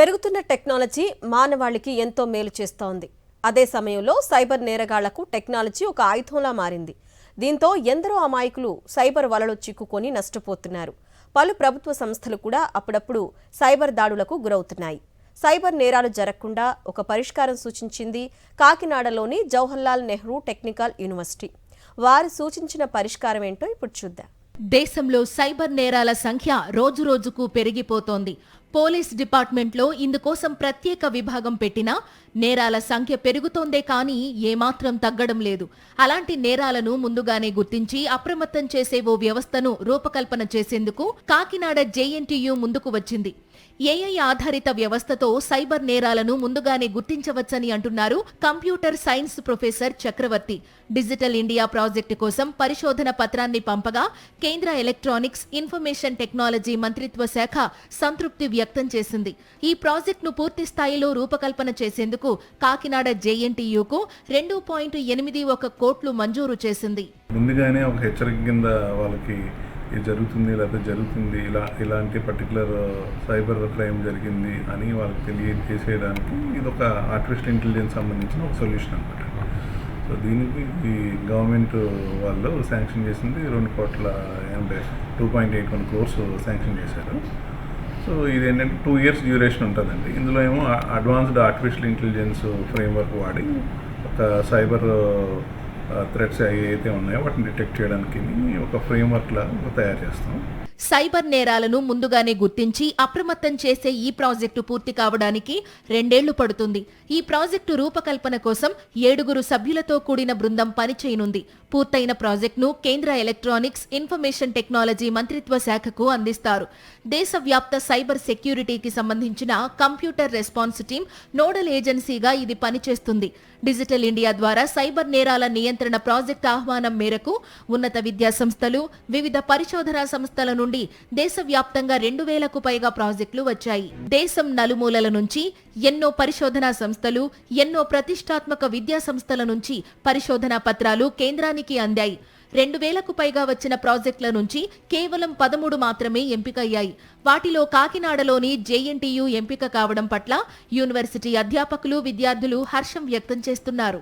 పెరుగుతున్న టెక్నాలజీ మానవాళికి ఎంతో మేలు చేస్తోంది. అదే సమయంలో సైబర్ నేరగాళ్లకు టెక్నాలజీ ఒక ఆయుధంలా మారింది. దీంతో ఎందరో అమాయకులు సైబర్ వలలో చిక్కుకొని నష్టపోతున్నారు. పలు ప్రభుత్వ సంస్థలు కూడా అప్పుడప్పుడు సైబర్ దాడులకు గురవుతున్నాయి. సైబర్ నేరాలు జరగకుండా ఒక పరిష్కారం సూచించింది కాకినాడలోని జవహర్లాల్ నెహ్రూ టెక్నికల్ యూనివర్సిటీ. వారు సూచించిన పరిష్కారం ఏంటో ఇప్పుడు చూద్దాం. దేశంలో సైబర్ నేరాల సంఖ్య రోజురోజుకు పెరిగిపోతోంది. పోలీస్ డిపార్ట్మెంట్లో ఇందుకోసం ప్రత్యేక విభాగం పెట్టినా నేరాల సంఖ్య పెరుగుతోందే కానీ ఏమాత్రం తగ్గడం లేదు. అలాంటి నేరాలను ముందుగానే గుర్తించి అప్రమత్తం చేసే ఓ వ్యవస్థను రూపకల్పన చేసేందుకు కాకినాడ జేఎన్టీయూ ముందుకు వచ్చింది. ఏఐ ఆధారిత వ్యవస్థతో సైబర్ నేరాలను ముందుగానే గుర్తించవచ్చని అంటున్నారు కంప్యూటర్ సైన్స్ ప్రొఫెసర్ చక్రవర్తి. డిజిటల్ ఇండియా ప్రాజెక్టు కోసం పరిశోధన పత్రాన్ని పంపగా కేంద్ర ఎలక్ట్రానిక్స్ ఇన్ఫర్మేషన్ టెక్నాలజీ మంత్రిత్వ శాఖ సంతృప్తి వ్యక్తం చేసింది. ఈ ప్రాజెక్టును పూర్తి స్థాయిలో రూపకల్పన చేసేందుకు కాకినాడ జేఎన్టీయూకు 2.81 కోట్లు మంజూరు చేసింది. ముందుగానే ఒక హెచ్చరిక కింద వాళ్ళకి ఇది జరుగుతుంది లేదా జరుగుతుంది ఇలాంటి పర్టికులర్ సైబర్ క్రైమ్ జరిగింది అని వాళ్ళకి తెలియజేసేయడానికి ఇది ఒక ఆర్టిఫిషియల్ ఇంటెలిజెన్స్ సంబంధించిన ఒక సొల్యూషన్ అనమాట. సో దీనికి ఈ గవర్నమెంట్ వాళ్ళు శాంక్షన్ చేసింది 2.81 క్రోర్స్ శాంక్షన్ చేశారు. సో ఇది ఏంటంటే 2 years డ్యూరేషన్ ఉంటుందండి. ఇందులో ఏమో అడ్వాన్స్డ్ ఆర్టిఫిషియల్ ఇంటెలిజెన్స్ ఫ్రేమ్వర్క్ వాడి ఒక సైబర్ థ్రెట్స్ ఏవైతే ఉన్నాయో వాటిని డిటెక్ట్ చేయడానికి ఒక ఫ్రేమ్వర్క్ లాగా తయారు చేస్తాం. సైబర్ నేరాలను ముందుగానే గుర్తించి అప్రమత్తం చేసే ఈ ప్రాజెక్టు పూర్తి కావడానికి 2 ఏళ్లు పడుతుంది. ఈ ప్రాజెక్టు రూపకల్పన కోసం 7 సభ్యులతో కూడిన బృందం పనిచేయనుంది. పూర్తయిన ప్రాజెక్టును కేంద్ర ఎలక్ట్రానిక్స్ ఇన్ఫర్మేషన్ టెక్నాలజీ మంత్రిత్వ శాఖకు అందిస్తారు. దేశవ్యాప్త సైబర్ సెక్యూరిటీకి సంబంధించిన కంప్యూటర్ రెస్పాన్స్ టీం నోడల్ ఏజెన్సీగా ఇది పనిచేస్తుంది. డిజిటల్ ఇండియా ద్వారా సైబర్ నేరాల నియంత్రణ ప్రాజెక్టు ఆహ్వానం మేరకు ఉన్నత విద్యా సంస్థలు, వివిధ పరిశోధనా సంస్థల నుండి దేశవ్యాప్తంగా 2000కు పైగా ప్రాజెక్టులు వచ్చాయి. దేశం నలుమూలల నుంచి ఎన్నో పరిశోధనా సంస్థలు, ఎన్నో ప్రతిష్టాత్మక విద్యా సంస్థల నుంచి పరిశోధనా పత్రాలు కేంద్రానికి అందాయి. 2000కు పైగా వచ్చిన ప్రాజెక్టుల నుంచి కేవలం 13 మాత్రమే ఎంపికయ్యాయి. వాటిలో కాకినాడలోని జేఎన్టీయూ ఎంపిక కావడం పట్ల యూనివర్సిటీ అధ్యాపకులు, విద్యార్థులు హర్షం వ్యక్తం చేస్తున్నారు.